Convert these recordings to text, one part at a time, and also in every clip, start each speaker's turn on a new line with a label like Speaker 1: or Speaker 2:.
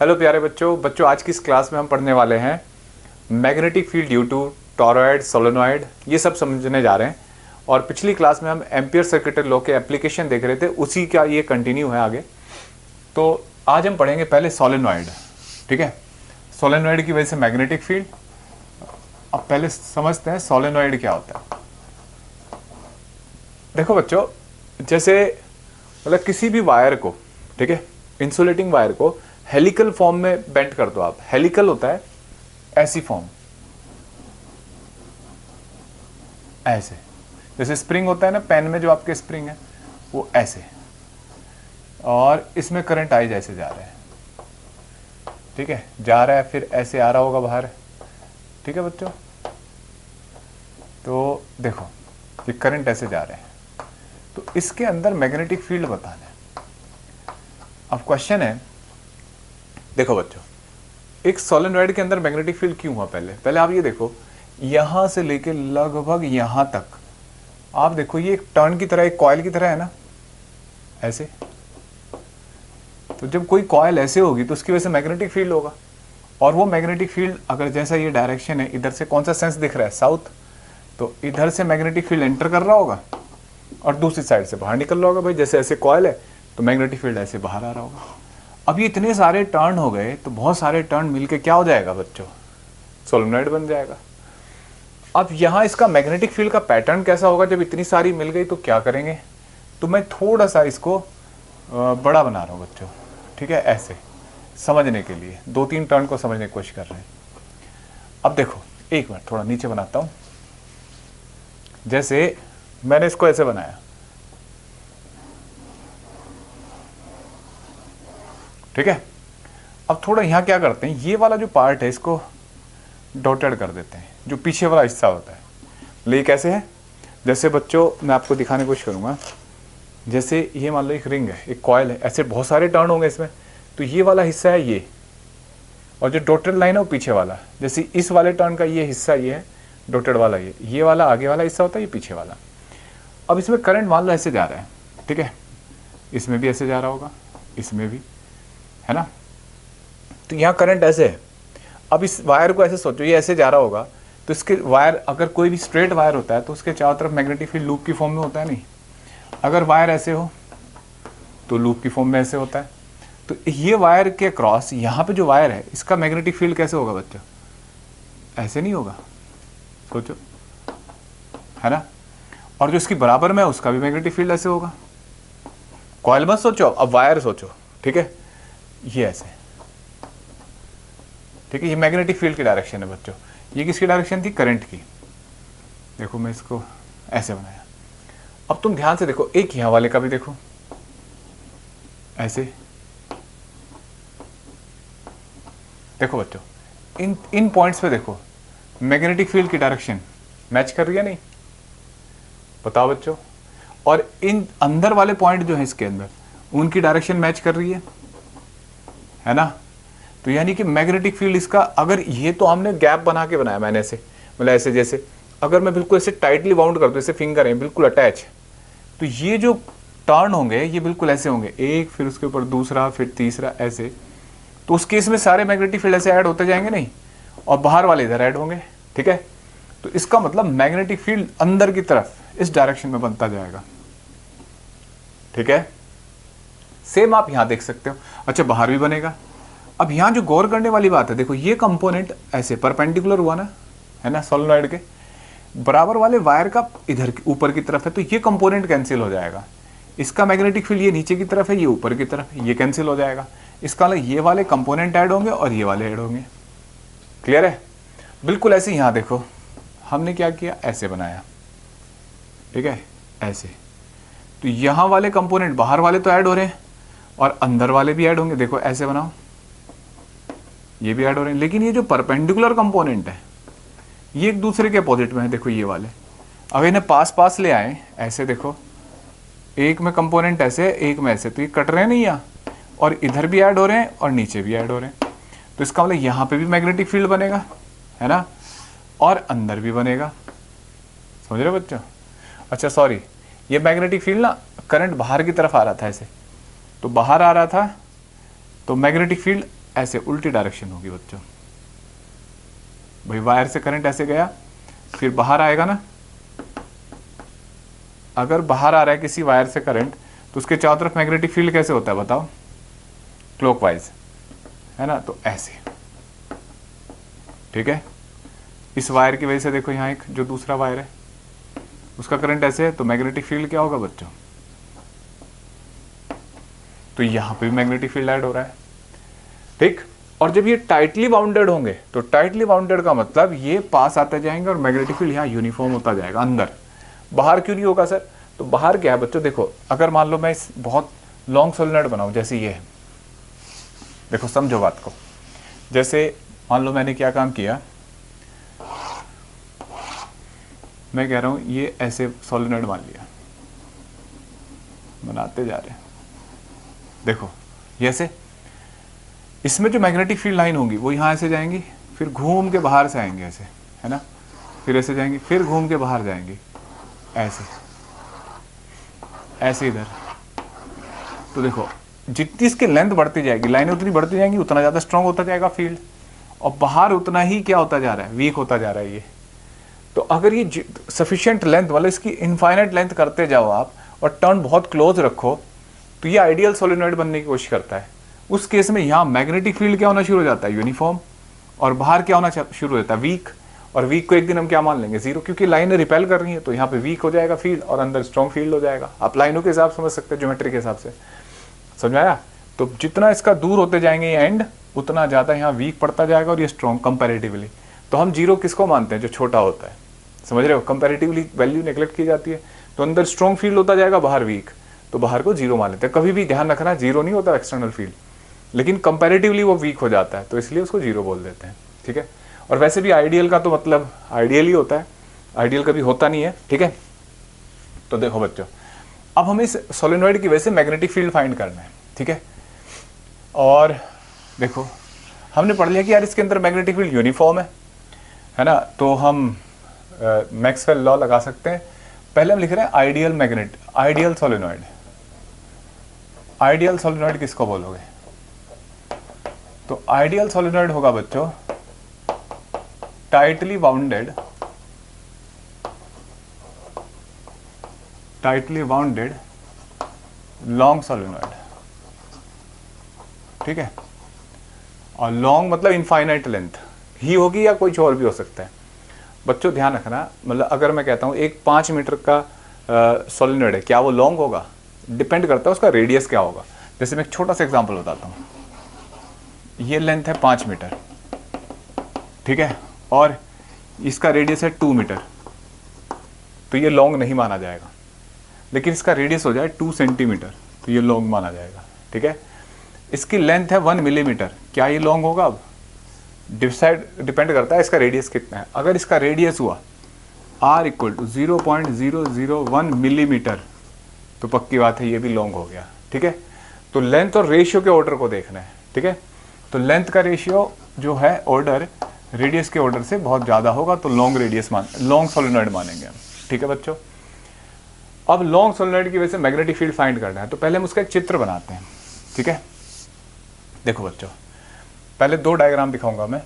Speaker 1: Hello प्यारे बच्चों आज की इस क्लास में हम पढ़ने वाले हैं magnetic field due to toroid solenoid, ये सब समझने जा रहे हैं। और पिछली क्लास में हम एम्पियर सर्किटरी लॉ के एप्लीकेशन देख रहे थे, उसी का ये कंटिन्यू है आगे। तो आज हम पढ़ेंगे पहले सोलेनॉइड, ठीक है। सोलेनॉइड की वजह से मैग्नेटिक फील्ड। अब पहले समझते हैं सोलेनॉइड क्या होता है। देखो बच्चों, जैसे मतलब किसी भी वायर को, ठीक है, इंसुलेटिंग वायर को हेलिकल फॉर्म में बेंड कर दो आप। हेलिकल होता है ऐसी फॉर्म, ऐसे जैसे स्प्रिंग होता है ना पेन में, जो आपके स्प्रिंग है वो ऐसे, और इसमें करंट आई जैसे जा रहा है, ठीक है, जा रहा है, फिर ऐसे आ रहा होगा बाहर, ठीक है बच्चों। तो देखो ये करंट ऐसे जा रहे हैं, तो इसके अंदर मैग्नेटिक फील्ड बताना है। अब क्वेश्चन है, देखो बच्चों, एक सोलेनॉइड के अंदर मैग्नेटिक फील्ड क्यों हुआ? पहले आप ये देखो, यहां से लेके लगभग यहां तक आप देखो, ये एक टर्न की तरह, एक कॉइल की तरह है ना, ऐसे। तो जब कोई कॉइल ऐसे होगी तो उसकी वजह से मैग्नेटिक फील्ड होगा, और वो मैग्नेटिक फील्ड अगर जैसा ये डायरेक्शन है, इधर से कौन सा सेंस दिख रहा है? साउथ। तो इधर से मैग्नेटिक फील्ड एंटर कर रहा होगा और दूसरी साइड से बाहर निकल रहा होगा। भाई जैसे ऐसे कॉइल है तो मैग्नेटिक फील्ड ऐसे बाहर आ रहा होगा। अब ये इतने सारे टर्न हो गए, तो बहुत सारे टर्न मिलके क्या हो जाएगा बच्चों? सोलेनॉइड बन जाएगा। अब यहाँ इसका मैग्नेटिक फील्ड का पैटर्न कैसा होगा? जब इतनी सारी मिल गई तो क्या करेंगे? तो मैं थोड़ा सा इसको बड़ा बना रहा हूँ बच्चों, ठीक है, ऐसे समझने के लिए, 2-3 टर्न को समझने की कोशिश कर रहे हैं। अब देखो, एक मिनट थोड़ा नीचे बनाता हूँ। जैसे मैंने इसको ऐसे बनाया, ठीक है। अब थोड़ा यहाँ क्या करते हैं, ये वाला जो पार्ट है इसको डॉटेड कर देते हैं, जो पीछे वाला हिस्सा होता है। मतलब ये कैसे है? जैसे बच्चों मैं आपको दिखाने की कोशिश करूँगा। जैसे ये मान लो एक रिंग है, एक कॉइल है, ऐसे बहुत सारे टर्न होंगे इसमें। तो ये वाला हिस्सा है ये, और जो डॉटेड लाइन है वो पीछे वाला। जैसे इस वाले टर्न का ये हिस्सा ये है, डॉटेड वाला ये वाला आगे वाला हिस्सा होता है, ये पीछे वाला। अब इसमें करंट मान लो ऐसे जा रहा है, ठीक है, इसमें भी ऐसे जा रहा होगा, इसमें भी, है ना। तो यहाँ करंट ऐसे है। अब इस वायर को ऐसे सोचो, ये ऐसे जा रहा होगा, तो इसके वायर, अगर कोई भी स्ट्रेट वायर होता है तो उसके चारों तरफ मैग्नेटिक फील्ड लूप की फॉर्म में होता है नहीं। अगर वायर ऐसे हो तो लूप की फॉर्म में ऐसे होता है। तो ये वायर के क्रॉस यहाँ पे जो वायर है, इसका मैग्नेटिक फील्ड कैसे होगा बच्चों? ऐसे नहीं होगा, सोचो, है ना। और जो इसकी बराबर में है उसका भी मैग्नेटिक फील्ड ऐसे होगा। कॉइल मत सोचो, अब वायर सोचो, ठीक है, ये ऐसे, ठीक है। ये मैग्नेटिक फील्ड की डायरेक्शन है बच्चों। ये किसकी डायरेक्शन थी? करंट की। देखो मैं इसको ऐसे बनाया। अब तुम ध्यान से देखो, एक यहाँ वाले का भी देखो, ऐसे। देखो बच्चों, इन पॉइंट्स पे देखो, मैग्नेटिक फील्ड की डायरेक्शन मैच कर रही है नहीं? बताओ बच्चों। और इन अंदर वाले पॉइंट जो है इसके अंदर, उनकी डायरेक्शन मैच कर रही है ना। तो यानी कि मैग्नेटिक फील्ड इसका, अगर ये तो हमने गैप बना के बनाया मैंने ऐसे, मतलब ऐसे, जैसे अगर मैं बिल्कुल ऐसे टाइटली बाउंड कर दूं, जैसे फिंगर है बिल्कुल अटैच, तो ये जो टर्न होंगे ये बिल्कुल ऐसे होंगे, एक, फिर उसके ऊपर दूसरा, फिर तीसरा, ऐसे। तो उस केस में सारे मैग्नेटिक फील्ड ऐसे ऐड होते जाएंगे नहीं, और बाहर वाले इधर ऐड होंगे, ठीक है। तो इसका मतलब मैग्नेटिक फील्ड अंदर की तरफ इस डायरेक्शन में बनता जाएगा, ठीक है। सेम आप यहां देख सकते हो। अच्छा, बाहर भी बनेगा। अब यहां जो गौर करने वाली बात है, देखो ये कंपोनेंट ऐसे परपेंडिकुलर हुआ ना, है ना, सोलेनॉइड के बराबर वाले वायर का इधर ऊपर की तरफ है, तो ये कंपोनेंट कैंसिल हो जाएगा। इसका मैग्नेटिक फील्ड ये नीचे की तरफ है, ये ऊपर की तरफ, ये कैंसिल हो जाएगा। इसका मतलब ये वाले कंपोनेंट ऐड होंगे और ये वाले ऐड होंगे। क्लियर है? बिल्कुल ऐसे यहां देखो, हमने क्या किया, ऐसे बनाया, ठीक है, ऐसे। तो यहां वाले कंपोनेंट, बाहर वाले तो ऐड हो रहे हैं और अंदर वाले भी ऐड होंगे। देखो ऐसे बनाओ, ये भी ऐड हो रहे हैं। लेकिन ये जो परपेंडिकुलर कंपोनेंट है ये एक दूसरे के अपोजिट में है। देखो ये वाले, अगर इन्हें पास पास ले आए, ऐसे देखो, एक में कंपोनेंट ऐसे, एक में ऐसे, तो ये कट रहे हैं नहीं यहाँ, और इधर भी ऐड हो रहे हैं और नीचे भी ऐड हो रहे हैं। तो इसका मतलब यहाँ पे भी मैग्नेटिक फील्ड बनेगा, है ना, और अंदर भी बनेगा। समझ रहे हो बच्चों? अच्छा सॉरी, ये मैग्नेटिक फील्ड ना, करंट बाहर की तरफ आ रहा था ऐसे, तो बाहर आ रहा था, तो मैग्नेटिक फील्ड ऐसे उल्टी डायरेक्शन होगी बच्चों। भाई वायर से करंट ऐसे गया, फिर बाहर आएगा ना। अगर बाहर आ रहा है किसी वायर से करंट, तो उसके चारों तरफ मैग्नेटिक फील्ड कैसे होता है बताओ? क्लॉकवाइज, है ना। तो ऐसे, ठीक है। इस वायर की वजह से देखो यहाँ एक जो दूसरा वायर है उसका करंट ऐसे है, तो मैग्नेटिक फील्ड क्या होगा बच्चों? तो यहाँ पे भी मैग्नेटिक फील्ड ऐड हो रहा है, ठीक। और जब ये टाइटली बाउंडेड होंगे, तो टाइटली बाउंडेड का मतलब ये पास आते जाएंगे और मैग्नेटिक फील्ड यहाँ यूनिफॉर्म होता जाएगा अंदर। बाहर क्यों नहीं होगा सर? तो बाहर क्या है बच्चों, देखो अगर मान लो मैं इस बहुत लॉन्ग सोलेनॉइड बनाऊं, जैसे ये है, देखो समझो बात को। जैसे मान लो मैंने क्या काम किया, मैं कह रहा हूं ये ऐसे सोलेनॉइड मान लिया, बनाते जा रहे हैं, देखो ये ऐसे, इसमें जो मैग्नेटिक फील्ड लाइन होंगी वो यहाँ ऐसे जाएंगी, फिर घूम के बाहर से आएंगे ऐसे, है ना, फिर ऐसे जाएंगी, फिर घूम के बाहर जाएंगी, ऐसे ऐसे इधर। तो देखो जितनी इसकी लेंथ बढ़ती जाएगी, लाइनें उतनी बढ़ती जाएंगी, उतना ज़्यादा स्ट्रांग होता जाएगा फील्ड, और बाहर उतना ही क्या होता जा रहा है, वीक होता जा रहा है ये। तो अगर ये सफिशिएंट लेंथ वाला, इसकी इनफाइनाइट लेंथ करते जाओ आप और टर्न बहुत क्लोज रखो, तो ये आइडियल सोलेनॉइड बनने की कोशिश करता है। उस केस में यहाँ मैग्नेटिक फील्ड क्या होना शुरू हो जाता है, यूनिफॉर्म, और बाहर क्या होना शुरू हो जाता है, वीक। और वीक को एक दिन हम क्या मान लेंगे, जीरो, क्योंकि लाइनें रिपेल कर रही है, तो यहाँ पे वीक हो जाएगा फील्ड और अंदर स्ट्रॉन्ग फील्ड हो जाएगा। आप लाइनों के हिसाब से समझ सकते हैं, ज्योमेट्री के हिसाब से, समझाया। तो जितना इसका दूर होते जाएंगे ये एंड, उतना ज़्यादा यहाँ वीक पड़ता जाएगा और ये स्ट्रॉन्ग कंपैरेटिवली। तो हम जीरो किसको मानते हैं, जो छोटा होता है, समझ रहे हो, कंपैरेटिवली वैल्यू नेग्लेक्ट की जाती है। तो अंदर स्ट्रॉन्ग फील्ड होता जाएगा, बाहर वीक, तो बाहर को जीरो मान लेते हैं। कभी भी ध्यान रखना, जीरो नहीं होता एक्सटर्नल फील्ड, लेकिन कंपैरेटिवली वो वीक हो जाता है, तो इसलिए उसको जीरो बोल देते हैं, ठीक है। और वैसे भी आइडियल का तो मतलब आइडियल ही होता है, आइडियल कभी होता नहीं है, ठीक है। तो देखो बच्चों, अब हमें इस सोलेनॉइड की वजह से मैग्नेटिक फील्ड फाइंड करना है, ठीक है। और देखो हमने पढ़ लिया कि यार इसके अंदर मैग्नेटिक फील्ड यूनिफॉर्म है ना, तो हम मैक्सवेल लॉ लगा सकते हैं। पहले हम लिख रहे हैं ideal magnet, ideal solenoid. Ideal solenoid किसको बोलोगे? तो आइडियल सोलेनॉइड होगा बच्चों टाइटली बाउंडेड, लॉन्ग सोलेनॉइड, ठीक है। और लॉन्ग मतलब इनफाइनाइट लेंथ ही होगी या कुछ और भी हो सकता है। बच्चों ध्यान रखना, मतलब अगर मैं कहता हूं एक 5 मीटर का सोलेनॉइड है, क्या वो लॉन्ग होगा? डिपेंड करता है उसका रेडियस क्या होगा। जैसे मैं एक छोटा सा एग्जांपल बताता हूं, ये लेंथ है 5 मीटर, ठीक है, और इसका रेडियस है 2 मीटर, तो ये लॉन्ग नहीं माना जाएगा। लेकिन इसका रेडियस हो जाए 2 सेंटीमीटर, तो ये लॉन्ग माना जाएगा, ठीक है। इसकी लेंथ है 1 मिलीमीटर, क्या ये लॉन्ग होगा? अब डिपेंड करता है इसका रेडियस कितना है। अगर इसका रेडियस हुआ r = 0.001 मिलीमीटर, तो पक्की बात है ये भी लॉन्ग हो गया, ठीक है। तो लेंथ और रेशियो के ऑर्डर को देखना है, ठीक है। तो लेंथ का रेशियो जो है ऑर्डर रेडियस के ऑर्डर से बहुत ज़्यादा होगा, तो लॉन्ग सोलेनॉइड मानेंगे हम, ठीक है बच्चों। अब लॉन्ग सोलेनॉइड की वजह से मैग्नेटिक फील्ड फाइंड करना है, तो पहले हम उसका एक चित्र बनाते हैं, ठीक है। देखो बच्चों, पहले 2 डायग्राम दिखाऊंगा मैं।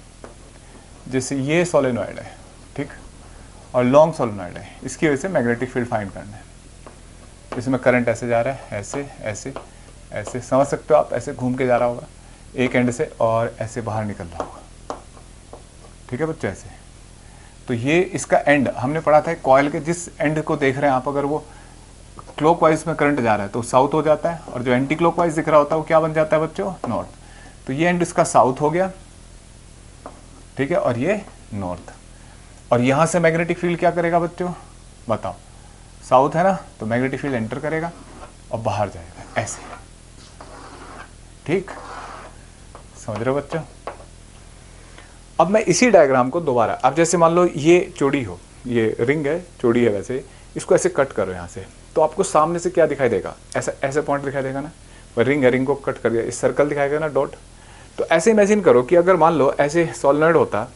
Speaker 1: जैसे ये सोलेनॉइड है, ठीक, और लॉन्ग सोलेनॉइड है, इसकी वजह से मैग्नेटिक फील्ड फाइंड करना है। इसमें करंट ऐसे जा रहा है, ऐसे ऐसे ऐसे, समझ सकते हो आप, ऐसे घूम के जा रहा होगा एक एंड से और ऐसे बाहर निकल रहा होगा, ठीक है बच्चों, ऐसे। तो ये इसका एंड हमने पढ़ा था, कॉइल के जिस एंड को देख रहे हैं आप, अगर वो क्लॉकवाइज में करंट जा रहा है तो साउथ हो जाता है, और जो एंटी क्लॉकवाइज दिख रहा होता है वो क्या बन जाता है बच्चों? नॉर्थ। तो ये एंड इसका साउथ हो गया, ठीक है, और ये नॉर्थ। और यहां से मैग्नेटिक फील्ड क्या करेगा बच्चों, बताओ? साउथ है ना, तो मैग्नेटिक फील्ड एंटर करेगा और बाहर जाएगा ऐसे, ठीक, समझ रहे हो बच्चों? अब मैं इसी डायग्राम को दोबारा, अब जैसे मान लो ये चौड़ी हो, ये रिंग है, चौड़ी है वैसे, इसको ऐसे कट करो यहाँ से, तो आपको सामने से क्या दिखाई देगा? ऐसा ऐसे पॉइंट दिखाई देगा ना, रिंग है, रिंग को कट कर दिया, इस सर्कल दिखाएगा ना, डॉट। तो ऐसे इमेजिन करो कि अगर मान लो ऐसे सोलेनॉइड होता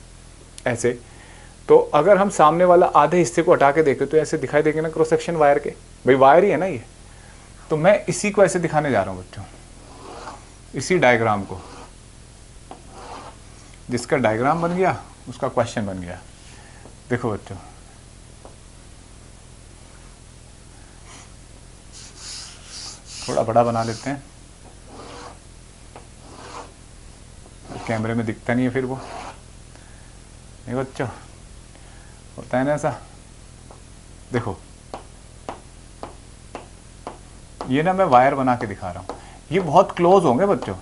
Speaker 1: ऐसे, तो अगर हम सामने वाला आधे हिस्से को हटा के देखें तो ऐसे दिखाई देंगे ना क्रॉस सेक्शन वायर के, भाई वायर ही है ना ये। तो मैं इसी को ऐसे दिखाने जा रहा हूँ बच्चों, इसी डायग्राम को, जिसका डायग्राम बन गया उसका क्वेश्चन बन गया। देखो बच्चों, थोड़ा बड़ा बना लेते हैं, कैमरे में दिखता नहीं है फिर वो, नहीं बच्चों, होता है ना ऐसा। देखो ये ना मैं वायर बना के दिखा रहा हूँ, ये बहुत क्लोज होंगे बच्चों,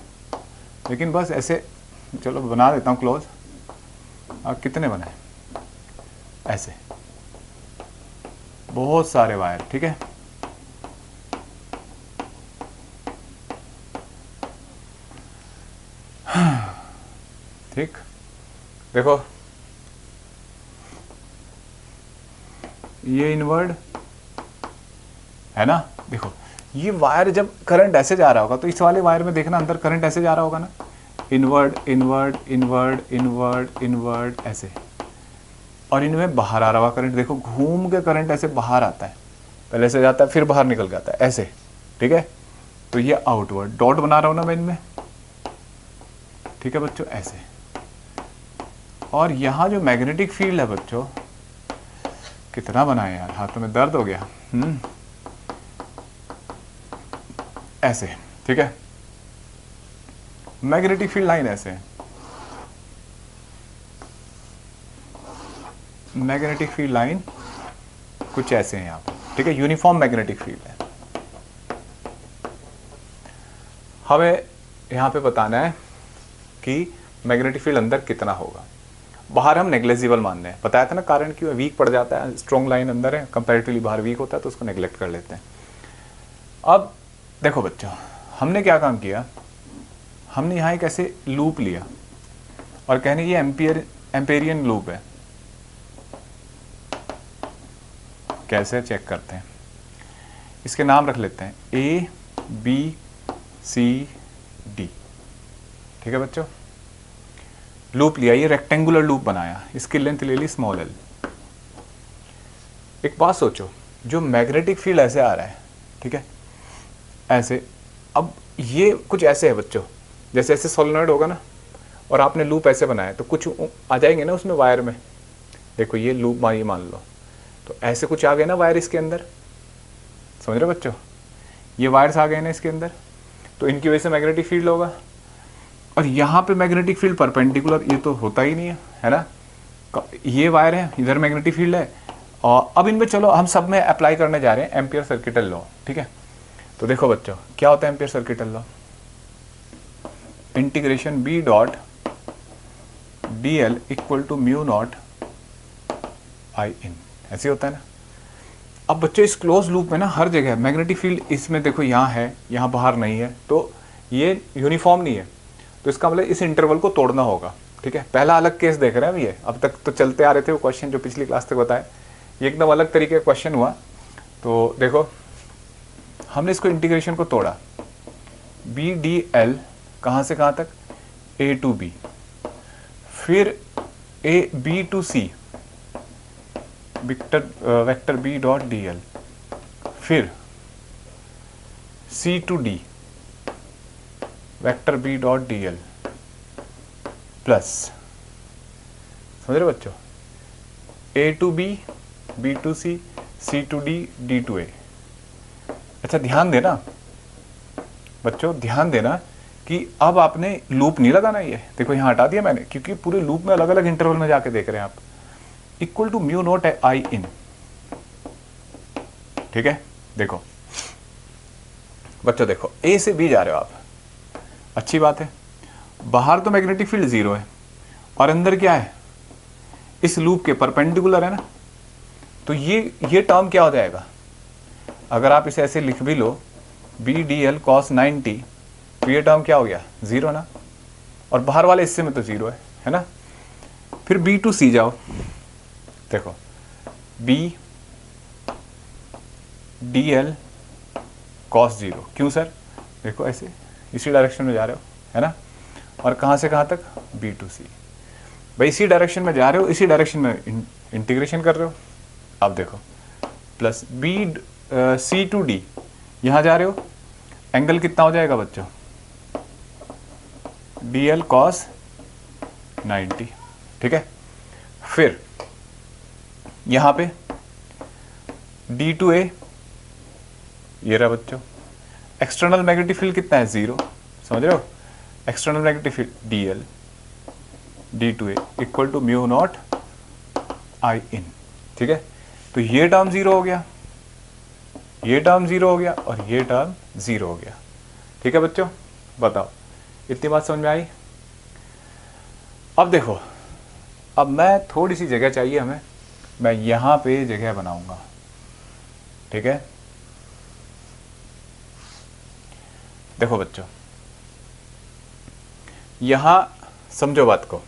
Speaker 1: लेकिन बस ऐसे, चलो बना देता हूँ क्लोज। अब कितने बनाए, ऐसे बहुत सारे वायर, ठीक है। ठीक, देखो ये इनवर्ड है ना। देखो ये वायर जब करंट ऐसे जा रहा होगा तो इस वाले वायर में देखना अंदर करंट ऐसे जा रहा होगा ना, inward inward inward inward inward ऐसे, और इनमें बाहर आ रहा हुआ करंट, देखो घूम के करंट ऐसे बाहर आता है, पहले से जाता है फिर बाहर निकल जाता है ऐसे, ठीक है। तो ये आउटवर्ड डॉट बना रहा हूं ना मैं इनमें, ठीक है बच्चों, ऐसे। और यहां जो मैग्नेटिक फील्ड है बच्चों, कितना बनाए यार, हाथों में दर्द हो गया, ऐसे, ठीक है। मैग्नेटिक फील्ड लाइन ऐसे है, मैग्नेटिक फील्ड लाइन कुछ ऐसे हैं यहाँ पे, ठीक है, यूनिफॉर्म मैग्नेटिक फील्ड है। हमें यहाँ पे बताना है कि मैग्नेटिक फील्ड अंदर कितना होगा। बाहर हम नेग्लेजिबल मान रहे हैं, बताया था ना कारण क्यों, वीक पड़ जाता है, स्ट्रॉन्ग लाइन अंदर है, कंपैरेटिवली बाहर वीक होता है, तो उसको नेग्लेक्ट कर लेते हैं। अब देखो बच्चों, हमने क्या काम किया, हमने यहाँ एक ऐसे लूप लिया और कहने ये एम्पेरियन लूप है। कैसे चेक करते हैं, इसके नाम रख लेते हैं A B C D, ठीक है बच्चों। लूप लिया, ये रेक्टेंगुलर लूप बनाया, इसकी लेंथ ले ली स्मॉल l। एक बात सोचो, जो मैग्नेटिक फील्ड ऐसे आ रहा है, ठीक है, ऐसे, अब ये कुछ ऐसे है बच्चों, जैसे ऐसे सोलेनॉइड होगा ना, और आपने लूप ऐसे बनाया तो कुछ आ जाएंगे ना उसमें वायर में, देखो ये लूप ये मान लो, तो ऐसे कुछ आ गए ना वायर इसके अंदर, समझ रहे हो बच्चों, ये वायर्स आ गए ना इसके अंदर, तो इनकी वजह से मैग्नेटिक फील्ड होगा। और यहाँ पे मैग्नेटिक फील्ड परपेंडिकुलर, ये तो होता ही नहीं है ना, ये वायर है, इधर मैग्नेटिक फील्ड है। और अब इनमें चलो हम सब में अप्लाई करने जा रहे हैं एम्पियर सर्किटल लॉ, ठीक है। तो देखो बच्चों क्या होता है Ampere circuital law, integration B dot DL equal to mu naught I in, ऐसे होता है ना। अब बच्चों इस क्लोज लूप में ना हर जगह मैग्नेटिक फील्ड, इसमें देखो यहाँ है, यहाँ बाहर नहीं है, तो ये यूनिफॉर्म नहीं है, तो इसका मतलब इस इंटरवल को तोड़ना होगा, ठीक है। पहला अलग केस देख रहे हैं ये, अब तक तो चलते आ रहे थे वो क्वेश्चन जो पिछली क्लास तक बताए, ये एकदम अलग तरीके का क्वेश्चन हुआ। तो देखो हमने इसको इंटीग्रेशन को तोड़ा, BDL कहाँ से कहाँ तक, A टू B, फिर B to C, vector B dot DL, फिर C to D, vector B dot DL, plus, समझ रहे बच्चों, A to B, B to C, C to D, D to A। अच्छा ध्यान देना बच्चों, ध्यान देना कि अब आपने लूप नहीं लगाना, ये देखो यहाँ हटा दिया मैंने, क्योंकि पूरे लूप में अलग अलग इंटरवल में जाके देख रहे हैं आप, equal to mu naught I in, ठीक है। देखो बच्चों, देखो A से B जा रहे हो आप, अच्छी बात है, बाहर तो मैग्नेटिक फील्ड 0 है और अंदर क्या है, इस लूप के परपेंडिकुलर है ना, तो ये टर्म क्या हो जाएगा, अगर आप इसे ऐसे लिख भी लो BDL cos 90, तो ये टर्म क्या हो गया 0 ना, और बाहर वाले हिस्से में तो 0 है ना। फिर B टू C जाओ, देखो BDL cos 0, क्यों सर, देखो ऐसे इसी डायरेक्शन में जा रहे हो है ना, और कहाँ से कहाँ तक B टू C, भाई इसी डायरेक्शन में जा रहे हो, इसी डायरेक्शन में इंटीग्रेशन कर रहे हो। अब देखो प्लस C टू D, यहाँ जा रहे हो, एंगल कितना हो जाएगा बच्चों, DL cos 90, ठीक है। फिर यहाँ पे D2A ये रहा बच्चों, एक्सटर्नल मैग्नेटिक फील्ड कितना है 0, समझ रहे हो, external magnetic field DL D2A equal to mu naught I in, ठीक है। तो ये टर्म 0 हो गया, ये टर्म 0 हो गया और ये टर्म 0 हो गया, ठीक है बच्चों। बताओ इतनी बात समझ में आई। अब देखो, अब मैं थोड़ी सी जगह चाहिए हमें, मैं यहां पे जगह बनाऊंगा, ठीक है। देखो बच्चों, यहां समझो बात को,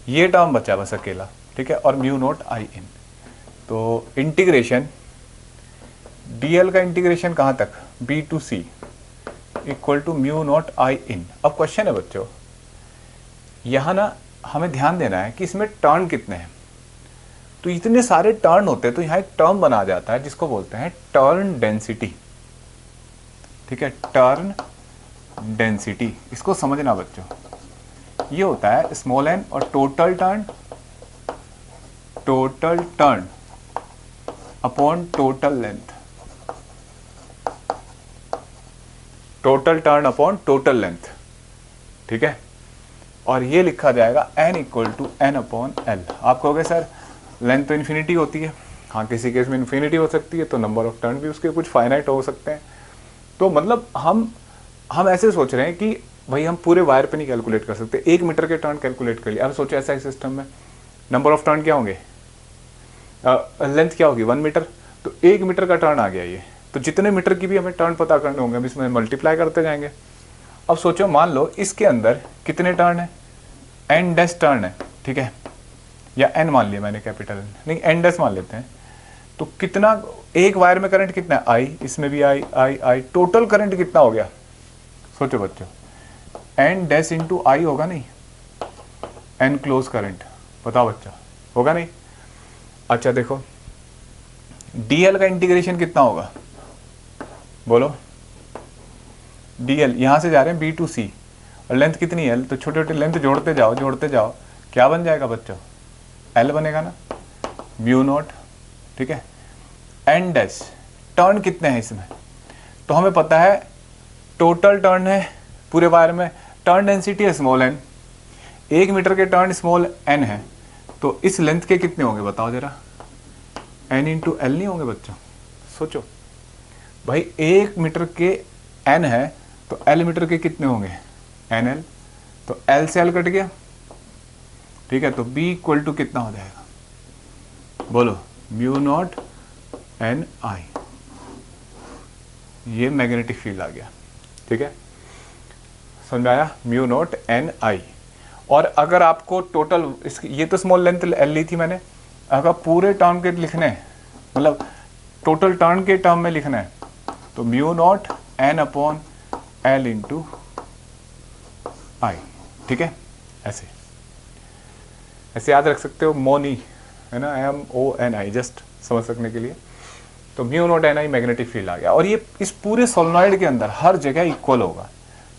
Speaker 1: ये टर्म बचा बस अकेला, ठीक है, और म्यू नॉट आई इन। तो इंटीग्रेशन dl का इंटीग्रेशन कहां तक, b to c equal to mu naught I in. अब क्वेश्चन है बच्चों, यहां ना हमें ध्यान देना है कि इसमें टर्न कितने हैं। तो इतने सारे टर्न होते हैं तो यहाँ एक टर्म बना जाता है जिसको बोलते हैं टर्न डेंसिटी, ठीक है, टर्न डेंसिटी। इसको समझना बच्चों, ये होता है स्मॉल n और total turn upon total length, total turn upon total length, ठीक है। और ये लिखा जाएगा n equal to n upon L. आप कहोगे सर लेंथ तो इन्फिनिटी होती है, हाँ किसी केस में इन्फिनिटी हो सकती है, तो नंबर ऑफ टर्न भी उसके कुछ फाइनाइट हो सकते हैं। तो मतलब हम ऐसे सोच रहे हैं कि भाई हम पूरे वायर पे नहीं कैलकुलेट कर सकते, 1 मीटर के टर्न कैलकुलेट कर लिया। अब सोचो ऐसा सिस्टम में नंबर ऑफ टर्न क्या होंगे, लेंथ क्या होगी 1 मीटर, तो 1 मीटर का टर्न आ गया ये, तो जितने मीटर की भी हमें टर्न पता करने होंगे हम इसमें मल्टीप्लाई करते जाएंगे। अब सोचो मान लो इसके अंदर कितने टर्न है, n डैश टर्न है, ठीक है, या n मान लिया मैंने कैपिटल, नहीं n डैश मान लेते हैं। तो कितना, एक वायर में करंट कितना है I, इसमें भी I, टोटल करंट कितना हो गया, सोचो बच्चों, n डैश इंटू I होगा नहीं, n क्लोज करंट, बताओ बच्चा होगा नहीं। अच्छा देखो dl का इंटीग्रेशन कितना होगा, बोलो, dl यहां से जा रहे हैं b टू c और लेंथ कितनी है, तो छोटे छोटे लेंथ जोड़ते जाओ, क्या बन जाएगा बच्चों, l बनेगा ना, म्यू नॉट, ठीक है। n डैश टर्न कितने हैं इसमें, तो हमें पता है टोटल टर्न है पूरे वायर में, टर्न डेंसिटी है स्मॉल n, 1 मीटर के टर्न स्मॉल n है, तो इस लेंथ के कितने होंगे बताओ जरा, n इंटू एल नहीं होंगे बच्चों। सोचो भाई 1 मीटर के n है तो l मीटर के कितने होंगे nl, तो l से l कट गया, ठीक है। तो b इक्वल टू कितना हो जाएगा, बोलो, म्यू नॉट एन आई, ये मैग्नेटिक फील्ड आ गया, ठीक है, समझ में आया, म्यू नॉट एन आई। और अगर आपको टोटल ये तो स्मॉल लेंथ एल ली थी मैंने, अगर पूरे टर्म के लिखने हैं, मतलब टोटल टर्न के टर्म में लिखना है, तो mu naught N upon L into I, ठीक है। ऐसे याद रख सकते हो, मोनी है ना, MONI, जस्ट समझ सकने के लिए। तो mu naught N I magnetic field आ गया, और ये इस पूरे सोलेनॉइड के अंदर हर जगह इक्वल होगा।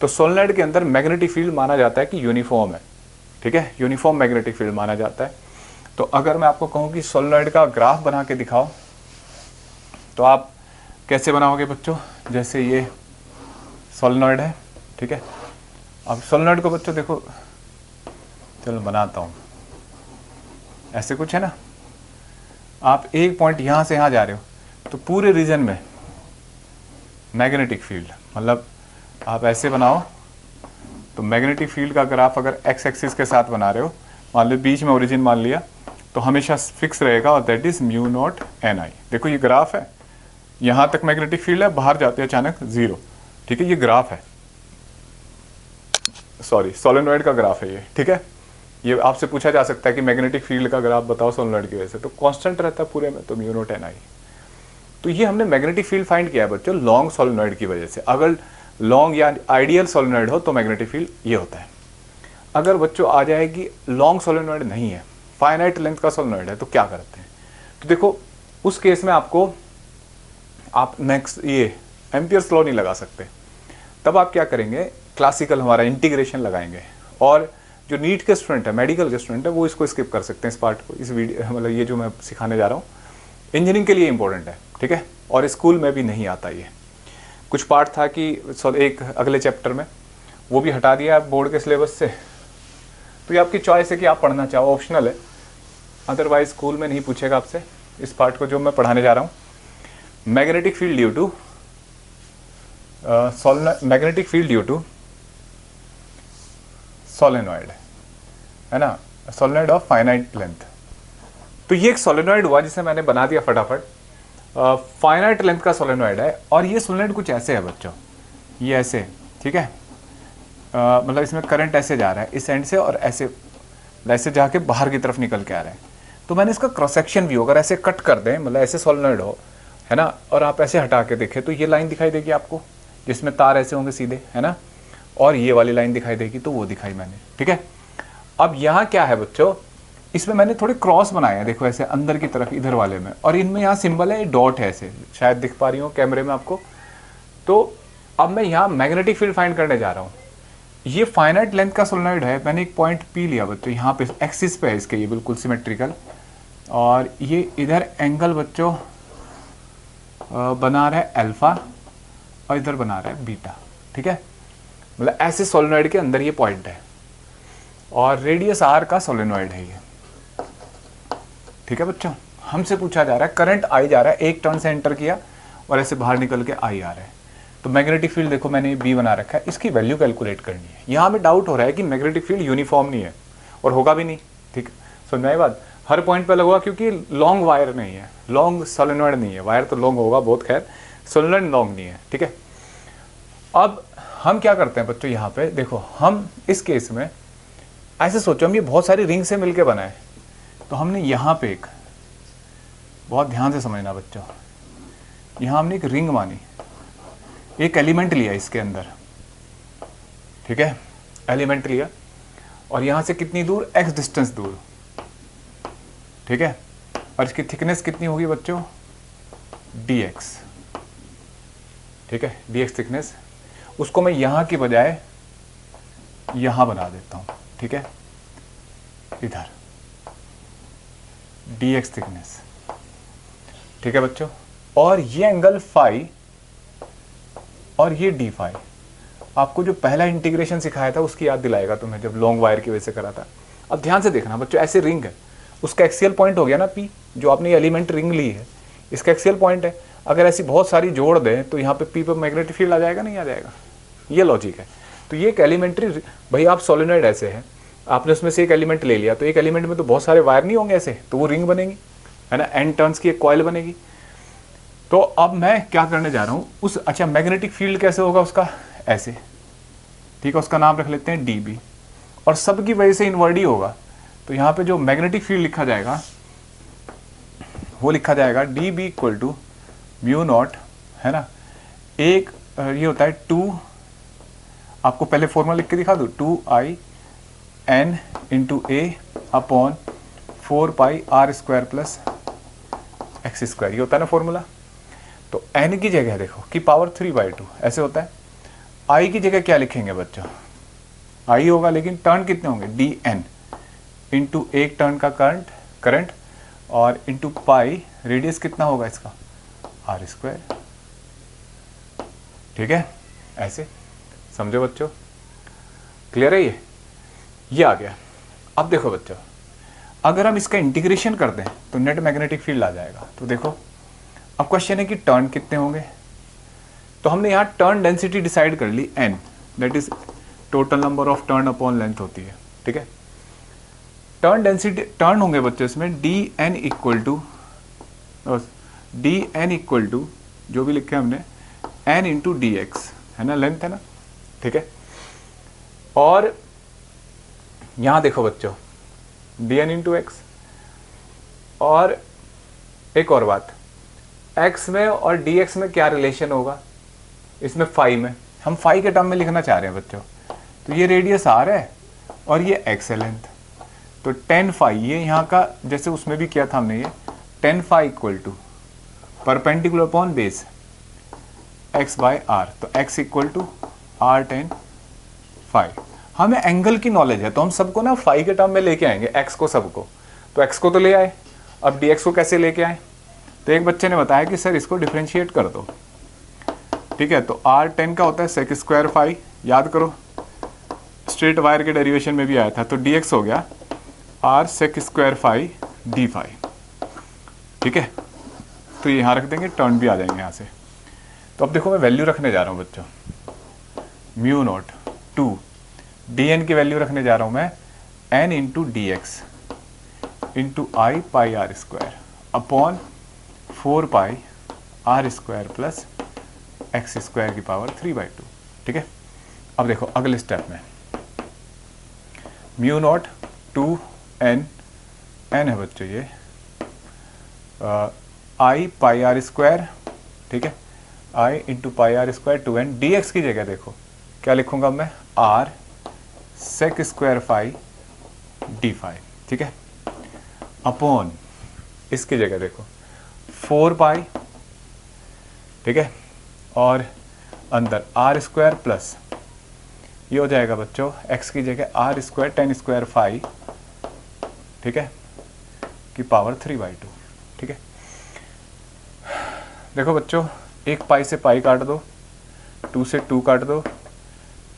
Speaker 1: तो सोलेनॉइड के अंदर मैग्नेटिक फील्ड माना जाता है कि यूनिफॉर्म है, ठीक है, यूनिफॉर्म मैग्नेटिक फील्ड माना जाता है। तो अगर मैं आपको कहूँ कि सोलेनॉइड का ग्राफ बना के दिखाओ, तो आप कैसे बनाओगे बच्चों, जैसे ये सोलेनॉइड है, ठीक है। अब सोलेनॉइड को बच्चों देखो, चलो बनाता हूँ, ऐसे कुछ है ना, आप एक पॉइंट यहाँ से यहाँ जा रहे हो, तो पूरे रीजन में मैग्नेटिक फील्ड, मतलब आप ऐसे बनाओ, तो मैग्नेटिक फील्ड का ग्राफ अगर एक्स एक्सिस के साथ बना रहे हो, मान लो बीच में ओरिजिन मान लिया, तो हमेशा फिक्स रहेगा, और that is mu naught N I. देखो ये ग्राफ है, यहाँ तक मैग्नेटिक फील्ड है, बाहर जाते हैं अचानक 0, ठीक है, ये ग्राफ है, सॉरी सोलेनॉइड का ग्राफ है ये, ठीक है। ये आपसे पूछा जा सकता है कि मैग्नेटिक फील्ड का ग्राफ बताओ सोलेनॉइड की वजह से, तो कांस्टेंट रहता है पूरे में, तो म्यू नॉट एन आई। तो ये हमने मैग्नेटिक फील्ड फाइंड किया है बच्चों लॉन्ग सोलेनॉइड की वजह से। अगर लॉन्ग या आइडियल सोलेनॉइड हो तो मैग्नेटिक फील्ड ये होता है। अगर बच्चों आ जाए कि लॉन्ग सोलेनॉइड नहीं है, फाइनाइट लेंथ का सोलेनॉइड है, तो क्या करते हैं, तो देखो उस केस में आप नेक्स्ट ये एम्पियर्स लॉ नहीं लगा सकते, तब आप क्या करेंगे, क्लासिकल हमारा इंटीग्रेशन लगाएंगे, और जो नीट के स्टूडेंट है, मेडिकल के स्टूडेंट है, वो इसको स्किप कर सकते हैं, इस पार्ट को, इस वीडियो मतलब ये जो मैं सिखाने जा रहा हूँ इंजीनियरिंग के लिए इंपॉर्टेंट है, ठीक है। और स्कूल में भी नहीं आता ये। कुछ पार्ट था कि एक अगले चैप्टर में, वो भी हटा दिया बोर्ड के सिलेबस से। तो ये आपकी चॉइस है कि आप पढ़ना चाहो, ऑप्शनल है, अदरवाइज स्कूल में नहीं पूछेगा आपसे इस पार्ट को जो मैं पढ़ाने जा रहा हूँ। Magnetic field due to magnetic field due to solenoid, है ना, सोलेनॉइड ऑफ फाइनाइट लेंथ। तो ये एक सोलेनॉइड हुआ जिसे मैंने बना दिया फटाफट। फाइनाइट लेंथ का सोलेनॉइड है, और ये सोलेनॉइड कुछ ऐसे है बच्चों, ये ऐसे, ठीक है। मतलब इसमें करंट ऐसे जा रहा है इस एंड से, और ऐसे जाके बाहर की तरफ निकल के आ रहा है। तो मैंने इसका क्रॉस सेक्शन व्यू अगर ऐसे कट कर दें, मतलब ऐसे सोलेनॉइड हो, है ना, और आप ऐसे हटा के देखें तो ये लाइन दिखाई देगी आपको, जिसमें तार ऐसे होंगे सीधे, है ना, और ये वाली लाइन दिखाई देगी, तो वो दिखाई मैंने, ठीक है। अब यहाँ क्या है बच्चों, इसमें मैंने थोड़े क्रॉस बनाए हैं, देखो ऐसे अंदर की तरफ इधर वाले में, और इनमें यहाँ सिंबल है डॉट है, ऐसे शायद दिख पा रही हो कैमरे में आपको। तो अब मैं यहाँ मैग्नेटिक फील्ड फाइंड करने जा रहा हूँ। ये फाइनाइट लेंथ का सोलेनॉइड है, मैंने एक पॉइंट पी लिया बच्चों, यहाँ पे एक्सिस पे है इसके, ये बिल्कुल सिमेट्रिकल, और ये इधर एंगल बच्चों बना रहा है अल्फा, और इधर बना रहा है बीटा, ठीक है। मतलब ऐसे सोलेनॉइड के अंदर ये पॉइंट है, और रेडियस आर का सोलेनॉइड है ये, ठीक है बच्चों। हमसे पूछा जा रहा है करंट आई जा रहा है, एक टर्न से एंटर किया और ऐसे बाहर निकल के आई आ रहा है। तो मैग्नेटिक फील्ड देखो मैंने बी बना रखा है, इसकी वैल्यू कैलकुलेट करनी है। यहाँ में डाउट हो रहा है कि मैग्नेटिक फील्ड यूनिफॉर्म नहीं है, और होगा भी नहीं, ठीक, समझ में आई बात। हर पॉइंट पे लगेगा क्योंकि लॉन्ग वायर नहीं है, लॉन्ग सोलेनॉइड नहीं है, वायर तो लॉन्ग होगा बहुत, खैर सोलेनॉइड लॉन्ग नहीं है, ठीक है। अब हम क्या करते हैं बच्चों, यहाँ पे देखो, हम इस केस में ऐसे सोचो, हम ये बहुत सारी रिंग से मिलके बना है, तो हमने यहाँ पे एक, बहुत ध्यान से समझना बच्चों, यहाँ हमने एक रिंग मानी, एक एलिमेंट लिया इसके अंदर, ठीक है, एलिमेंट लिया, और यहाँ से कितनी दूर, x डिस्टेंस दूर, ठीक है, और इसकी थिकनेस कितनी होगी बच्चों, dx, ठीक है, dx थिकनेस। उसको मैं यहाँ की बजाय यहाँ बना देता हूँ, ठीक है, इधर dx थिकनेस, ठीक है बच्चों। और ये एंगल फाई और ये डी फाई, आपको जो पहला इंटीग्रेशन सिखाया था उसकी याद दिलाएगा तुम्हें, जब लॉन्ग वायर की वजह से करा था। अब ध्यान से देखना बच्चों, ऐसे रिंग है, उसका एक्सियल पॉइंट हो गया ना पी, जो आपने एलिमेंट रिंग ली है इसका एक्सियल पॉइंट है। अगर ऐसी बहुत सारी जोड़ दें तो यहाँ पे पी पर मैग्नेटिक फील्ड आ जाएगा, नहीं आ जाएगा, ये लॉजिक है। तो ये एक एलिमेंट्री, भाई आप सोलेनॉइड ऐसे है, आपने उसमें से एक एलिमेंट ले लिया, तो एक एलिमेंट में तो बहुत सारे वायर नहीं होंगे ऐसे, तो वो रिंग बनेगी, है ना, एन टर्न्स की एक कॉइल बनेगी। तो अब मैं क्या करने जा रहा हूँ, उस, अच्छा मैग्नेटिक फील्ड कैसे होगा उसका, ऐसे, ठीक है, उसका नाम रख लेते हैं dB, और सब की वजह से इनवर्ड ही होगा। तो यहाँ पे जो मैग्नेटिक फील्ड लिखा जाएगा वो लिखा जाएगा dB equal to mu naught, है ना, एक ये होता है 2, आपको पहले फॉर्मूला लिख के दिखा दूँ, 2IN into A upon 4πr² plus x², ये होता है ना फॉर्मूला। तो n की जगह देखो कि पावर 3/2 ऐसे होता है। i की जगह क्या लिखेंगे बच्चों, i होगा, लेकिन टर्न कितने होंगे, dn इंटू एक टर्न का करंट और इंटू पाई, रेडियस कितना होगा इसका, r², ठीक है, ऐसे समझो बच्चों, क्लियर है ये आ गया। अब देखो बच्चों, अगर हम इसका इंटीग्रेशन कर दें तो नेट मैग्नेटिक फील्ड आ जाएगा। तो देखो अब क्वेश्चन है कि टर्न कितने होंगे, तो हमने यहाँ टर्न डेंसिटी डिसाइड कर ली n, that is total number of turn upon length होती है, ठीक है। टर्न डेंसिटी, टर्न होंगे बच्चों इसमें dn इक्वल टू जो भी लिखे हमने n इंटू dx, है ना, लेंथ है ना, ठीक है। और यहाँ देखो बच्चों dn इंटू x, और एक और बात, x में और dx में क्या रिलेशन होगा, इसमें फाई में, हम फाई के टर्म में लिखना चाह रहे हैं बच्चों। तो ये रेडियस r है और ये x है लेंथ, तो 10 फाई, ये यहाँ का जैसे उसमें भी किया था हमने, ये 10 phi equal to perpendicular upon base x by r, तो x equal to r 10 phi. हमें एंगल की नॉलेज है तो हम सबको ना फाई के टर्म में लेके आएंगे, एक्स को सबको। तो एक्स को तो ले आए, अब डी एक्स को कैसे लेके आए? तो एक बच्चे ने बताया कि सर इसको डिफ्रेंशिएट कर दो, ठीक है। तो आर 10 का होता है सेक स्क्वायर फाई, याद करो स्ट्रेट वायर के डेरिवेशन में भी आया था। तो डी एक्स हो गया r sec square phi D phi, ठीक है। तो ये यहाँ रख देंगे, टर्न भी आ जाएंगे यहाँ से। तो अब देखो मैं वैल्यू रखने जा रहा हूँ बच्चों, mu naught two d n की वैल्यू रखने जा रहा हूँ मैं n into d x into I pi are square upon 4 pi are square plus x square की पावर 3/2, ठीक है। अब देखो अगले स्टेप में म्यू नॉट टू एन है बच्चों ये आई पाई आर स्क्वायर, ठीक है, I into pi are square to N. D X की जगह देखो क्या लिखूंगा मैं, R sec square phi D phi, ठीक है, अपॉन इसकी जगह देखो 4 पाई, ठीक है, और अंदर आर स्क्वायर प्लस ये हो जाएगा बच्चों एक्स की जगह आर स्क्वायर 10 स्क्वायर फाई, ठीक है, की पावर 3/2, ठीक है। देखो बच्चों एक पाई से पाई काट दो, 2 से 2 काट दो,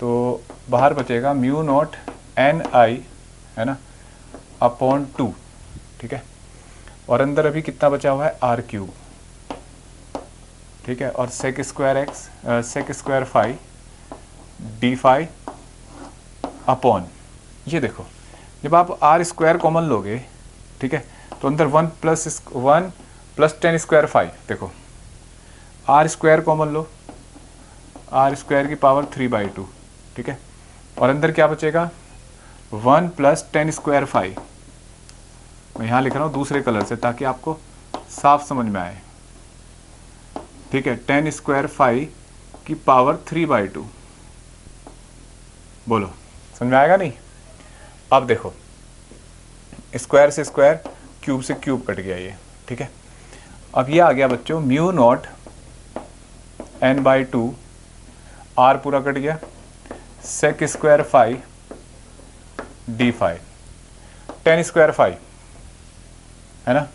Speaker 1: तो बाहर बचेगा म्यू नॉट एन आई, है ना, अपॉन 2, ठीक है, और अंदर अभी कितना बचा हुआ है आर क्यूब, ठीक है, और sec square x sec square phi D phi upon ये देखो जब आप आर स्क्वायर कॉमन लोगे, ठीक है, तो अंदर 1 प्लस 10 स्क्वायर फाई, देखो आर स्क्वायर कॉमन लो, आर स्क्वायर की पावर 3/2, ठीक है, और अंदर क्या बचेगा 1 प्लस 10 स्क्वायर फाई। मैं यहाँ लिख रहा हूँ दूसरे कलर से ताकि आपको साफ समझ में आए, ठीक है, 10 स्क्वायर फाई की पावर 3/2। बोलो समझ में आएगा नहीं? अब देखो स्क्वायर से स्क्वायर, क्यूब से क्यूब कट गया ये, ठीक है। अब ये आ गया बच्चों म्यू नॉट n/2, आर पूरा कट गया, sec square phi D phi, 10 square phi है ना,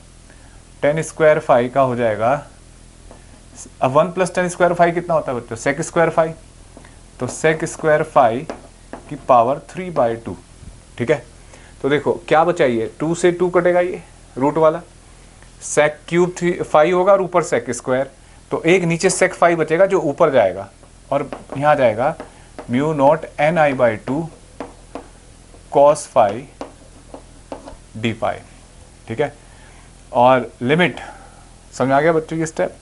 Speaker 1: 10 स्क्वायर फाई का हो जाएगा, अब 1 प्लस 10 स्क्वायर फाई कितना होता है बच्चों, सेक स्क्वायर फाई, तो सेक स्क्वायर फाई की पावर 3/2, ठीक है। तो देखो क्या बचा, ये 2 से 2 कटेगा, ये रूट वाला, सेक क्यूब 3 फाई होगा और ऊपर सेक स्क्वायर, तो एक नीचे सेक फाई बचेगा जो ऊपर जाएगा, और यहाँ जाएगा mu naught ni/2 cos phi D phi, ठीक है। और लिमिट समझ आ गया बच्चों ये स्टेप?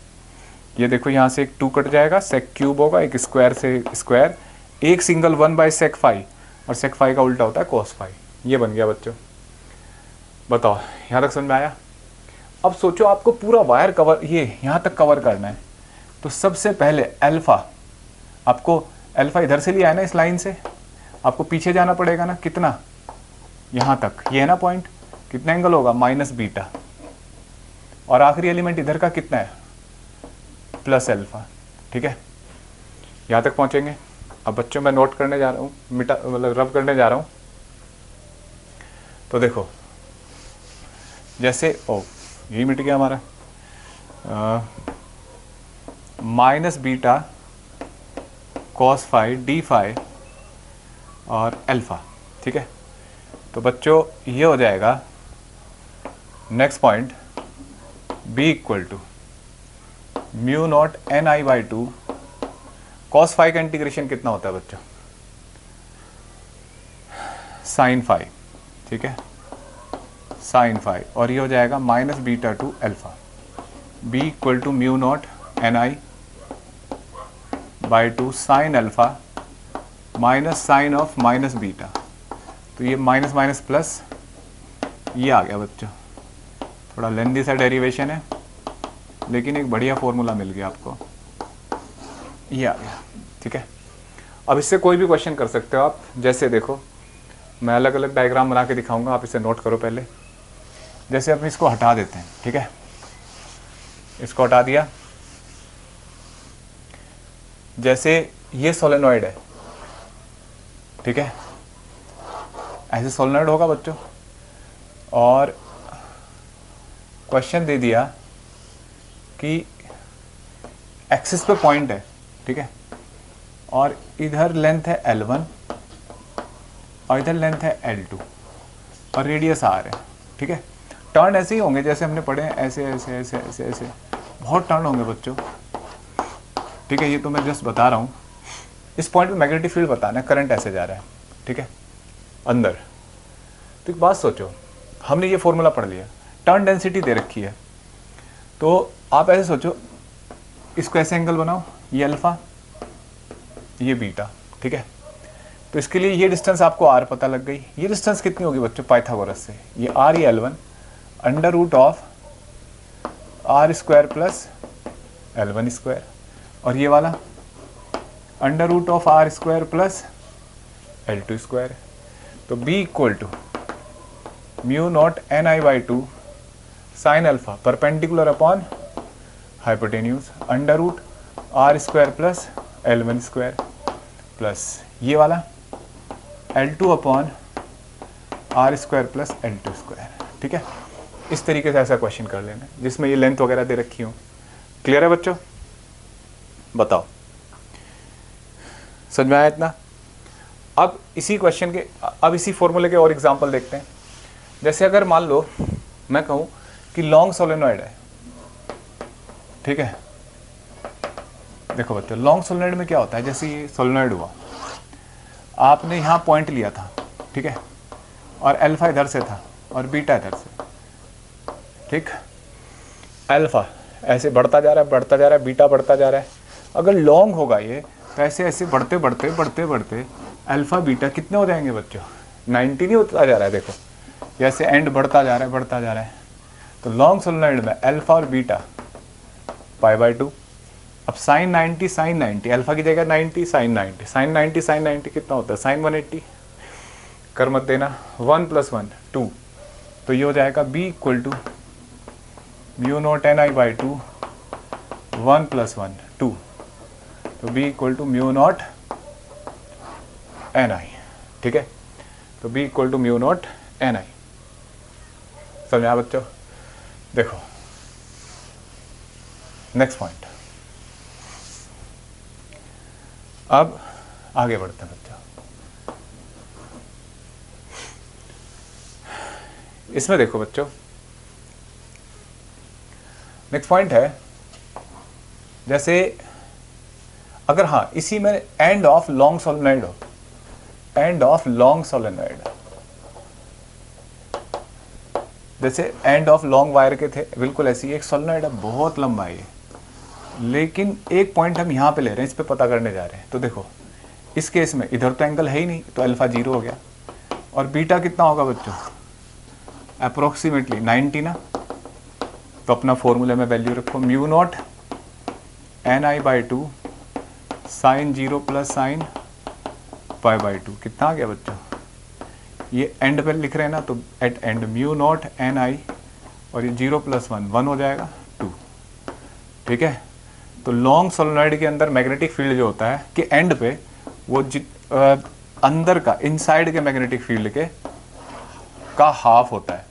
Speaker 1: ये देखो यहाँ से एक 2 कट जाएगा, सेक क्यूब होगा, एक स्क्वायर से स्क्वायर, एक सिंगल 1/सेक फाई, और सेक फाई का उल्टा होता है कॉस फाई। ये बन गया बच्चों, बताओ यहाँ तक समझ में आया? अब सोचो आपको पूरा वायर कवर ये यहाँ तक कवर करना है, तो सबसे पहले अल्फा, आपको अल्फा इधर से लिया है ना इस लाइन से, आपको पीछे जाना पड़ेगा ना, कितना यहाँ तक, ये है ना पॉइंट, कितना एंगल होगा माइनस बीटा, और आखिरी एलिमेंट इधर का कितना है प्लस अल्फा, ठीक है। यहाँ तक पहुँचेंगे। अब बच्चों मैं नोट करने जा रहा हूँ, मतलब रब करने जा रहा हूँ। तो देखो जैसे यही मिट गया हमारा minus beta cos phi D phi और अल्फा, ठीक है। तो बच्चों ये हो जाएगा next point B equal to mu naught ni/2 cos phi का इंटीग्रेशन कितना होता है बच्चों, साइन फाई, ठीक है, साइन फाई, और ये हो जाएगा minus beta to alpha, B equal to mu naught ni/2 sine alpha minus sine of minus beta. तो ये माइनस माइनस प्लस ये आ गया बच्चों, थोड़ा लेंदी सा डेरिवेशन है लेकिन एक बढ़िया फॉर्मूला मिल गया आपको, ये आ गया, ठीक है। अब इससे कोई भी क्वेश्चन कर सकते हो आप, जैसे देखो मैं अलग अलग डायग्राम बना के दिखाऊंगा, आप इसे नोट करो पहले। जैसे अब इसको हटा देते हैं, ठीक है, इसको हटा दिया, जैसे ये सोलेनॉइड है, ठीक है, ऐसे सोलेनॉइड होगा बच्चों, और क्वेश्चन दे दिया कि एक्सिस पे पॉइंट है, ठीक है, और इधर लेंथ है L1 और इधर लेंथ है L2 और रेडियस R है, ठीक है। टर्न ऐसे ही होंगे जैसे हमने पढ़े हैं, ऐसे ऐसे ऐसे ऐसे ऐसे, बहुत टर्न होंगे बच्चों, ठीक है। ये तो मैं जस्ट बता रहा हूँ। इस पॉइंट पे मैग्नेटिक फील्ड बताना है, करंट ऐसे जा रहा है, ठीक है, अंदर। तो एक बात सोचो, हमने ये फॉर्मूला पढ़ लिया, टर्न डेंसिटी दे रखी है, तो आप ऐसे सोचो, इसको ऐसे एंगल बनाओ, ये अल्फा ये बीटा, ठीक है। तो इसके लिए ये डिस्टेंस आपको R पता लग गई। ये डिस्टेंस कितनी होगी बच्चों पाइथागोरस से, ये R ये L1 under root of R square plus L1 square, और ये वाला under root of R square plus L2 square. तो B equal to mu naught NI/2 sine alpha perpendicular upon hypotenuse under root R square plus L1 square plus ये वाला L2 upon R square plus L2 square, ठीक है। इस तरीके से ऐसा question कर लेना जिसमें ये लेंथ वगैरह दे रखी हो। क्लियर है बच्चों? बताओ, समझ में आया इतना? अब इसी क्वेश्चन के, अब इसी फॉर्मूले के और एग्जांपल देखते हैं। जैसे अगर मान लो मैं कहूं कि लॉन्ग सोलेनॉइड है, ठीक है। देखो बच्चों, लॉन्ग सोलेनॉइड में क्या होता है, जैसे ये सोलेनॉइड हुआ, आपने यहाँ पॉइंट लिया था, ठीक है, और अल्फा इधर से था और बीटा इधर से, ठीक। अल्फा ऐसे बढ़ता जा रहा है, बढ़ता जा रहा है, बीटा बढ़ता जा रहा है। अगर लॉन्ग होगा ये तो ऐसे ऐसे बढ़ते बढ़ते बढ़ते बढ़ते अल्फा बीटा कितने हो जाएंगे बच्चों, 90 नहीं होता जा रहा है। देखो जैसे एंड बढ़ता जा रहा है, बढ़ता जा रहा है। तो लॉन्ग सोलेनॉइड में अल्फा और बीटा π/2। अब साइन 90 साइन 90, अल्फा की जगह 90 साइन 90, साइन 90 साइन 90 कितना होता है, साइन 180। कर मत देना, 1 + 1 2, तो ये हो जाएगा B equal to mu naught NI/2 1 + 1 2, तो B equal to mu naught NI, ठीक है। तो B equal to mu naught NI। समझा बच्चों? देखो नेक्स्ट पॉइंट, अब आगे बढ़ते हैं बच्चों। इसमें देखो बच्चों, नेक्स्ट पॉइंट है, जैसे अगर हाँ इसी में एंड ऑफ लॉन्ग सोलेनॉइड हो, एंड ऑफ लॉन्ग सोलेनॉइड, जैसे एंड ऑफ लॉन्ग वायर के थे, बिल्कुल ऐसी एक सोलेनॉइड है, बहुत लंबा है ये, लेकिन एक पॉइंट हम यहाँ पे ले रहे हैं, इस पे पता करने जा रहे हैं। तो देखो इस केस में इधर तो एंगल है ही नहीं, तो अल्फा 0 हो गया, और बीटा कितना होगा बच्चों, अप्रोक्सीमेटली 90 ना। तो अपना फॉर्मूले में वैल्यू रखो, mu naught NI/2 sine 0 plus sine π/2, कितना आ गया बच्चों, ये एंड पे लिख रहे हैं ना, तो at end mu naught NI और ये 0 + 1 1 हो जाएगा 2, ठीक है। तो लॉन्ग सोलेनॉइड के अंदर मैग्नेटिक फील्ड जो होता है कि एंड पे वो अंदर का इनसाइड के मैग्नेटिक फील्ड के का हाफ होता है,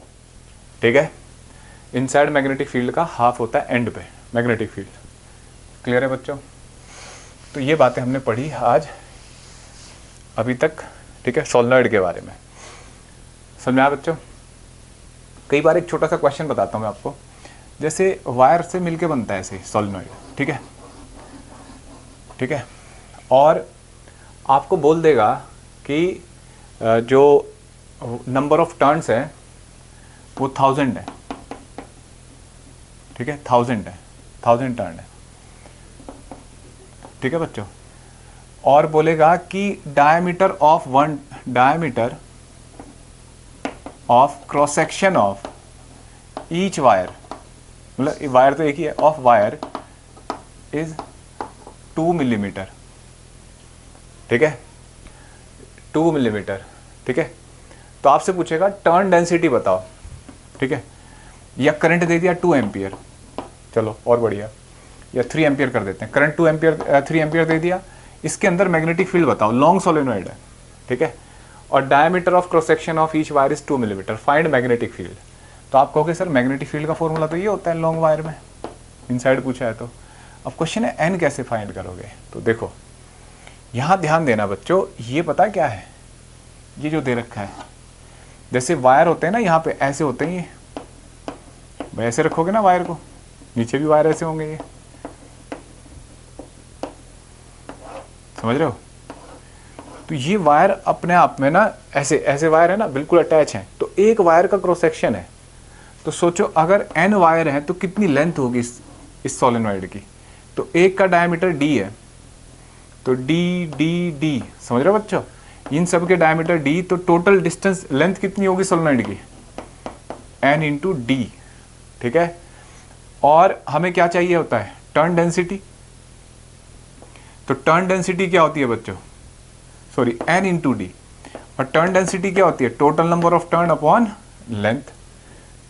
Speaker 1: ठीक है। इनसाइड मैग्नेटिक फील्ड का हाफ होता है एंड पे मैग्नेटिक फील्ड। क्लियर है बच्चों? तो ये बातें हमने पढ़ी आज अभी तक, ठीक है, सोलेनॉइड के बारे में। समझ में आया बच्चों? कई बार एक छोटा सा क्वेश्चन बताता हूँ मैं आपको, जैसे वायर से मिलके बनता है ऐसे सोलेनॉइड, ठीक है, ठीक है, और आपको बोल देगा कि जो नंबर ऑफ टर्न्स है वो 1000 है, ठीक है, 1000 है, 1000 टर्न है, ठीक है बच्चों। और बोलेगा कि diameter of cross section of each wire, मतलब वायर तो एक ही है, ऑफ वायर इज 2 मिलीमीटर, ठीक है, 2 मिलीमीटर, ठीक है। तो आपसे पूछेगा टर्न डेंसिटी बताओ, ठीक है, या करंट दे दिया 2 एम्पियर, चलो और बढ़िया, या 3 एम्पियर कर देते हैं, करंट 3 एम्पियर दे दिया, इसके अंदर मैग्नेटिक फील्ड बताओ, लॉन्ग सोलेनॉइड है, ठीक है, और diameter of cross section of each wire is 2 millimetre, find magnetic field. तो आप कहोगे सर मैग्नेटिक फील्ड का फॉर्मूला तो ये होता है लॉन्ग वायर में, इनसाइड पूछा है तो। अब क्वेश्चन है एन कैसे फाइंड करोगे। तो देखो यहाँ ध्यान देना बच्चों, ये पता क्या है, ये जो दे रखा है, जैसे वायर होते हैं ना यहाँ पे ऐसे होते हैं, ये भाई ऐसे रखोगे ना वायर को, नीचे भी वायर ऐसे होंगे, ये समझ रहे हो। तो ये वायर अपने आप में ना ऐसे ऐसे वायर है ना, बिल्कुल अटैच है। तो एक वायर का क्रॉस सेक्शन है, तो सोचो अगर एन वायर है तो कितनी लेंथ होगी इस सोलेनॉइड की। तो एक का डायमीटर डी है, तो डी डी डी, समझ रहे हो बच्चों, इन सब के डायमीटर डी, तो टोटल डिस्टेंस लेंथ कितनी होगी सोलेनॉइड की, एन इंटू डी, ठीक है। और हमें क्या चाहिए होता है, टर्न डेंसिटी। तो टर्न डेंसिटी क्या होती है बच्चों, सॉरी एन इंटू डी, और टर्न डेंसिटी क्या होती है, total number of turn upon length.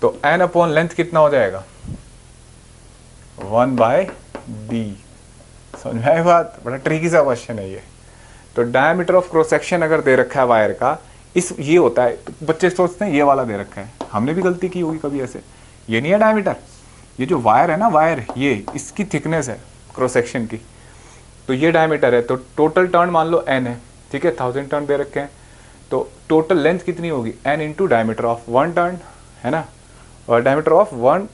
Speaker 1: तो एन अपॉन लेंथ कितना हो जाएगा, 1/d। समझ में आई बात, बड़ा ट्रिकी सा क्वेश्चन है ये। तो डायमीटर ऑफ क्रॉस सेक्शन अगर दे रखा है वायर का, इस ये होता है, तो बच्चे सोचते हैं ये वाला दे रखा है, हमने भी गलती की होगी कभी ऐसे, ये नहीं है डायमीटर, ये जो वायर है ना वायर, ये इसकी थिकनेस है क्रॉस सेक्शन की, तो ये डायमीटर है। तो टोटल टर्न मान लो n है, ठीक है, 1000 टर्न दे रखे हैं, तो टोटल लेंथ कितनी होगी, n into diameter of 1 turn, है ना, और diameter of 1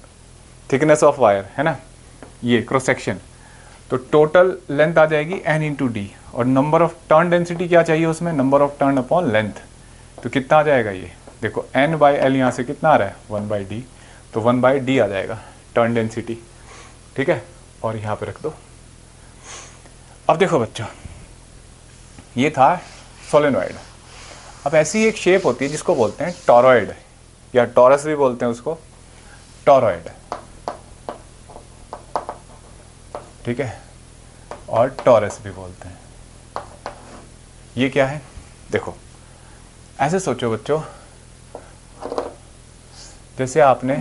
Speaker 1: thickness of wire, है ना, ये क्रॉस सेक्शन। तो टोटल लेंथ आ जाएगी n इंटू डी, और नंबर ऑफ टर्न डेंसिटी क्या चाहिए उसमें, number of turn upon length. तो कितना आ जाएगा ये, देखो n/l यहाँ से कितना आ रहा है, 1/d, तो 1/d आ जाएगा टर्न डेंसिटी, ठीक है। और यहाँ पे रख दो। अब देखो बच्चों, ये था सोलेनॉइड। अब ऐसी एक शेप होती है जिसको बोलते हैं टॉरॉइड, या टॉरस भी बोलते हैं उसको, टॉरॉइड, ठीक है, और टॉरस भी बोलते हैं। ये क्या है, देखो ऐसे सोचो बच्चों, जैसे आपने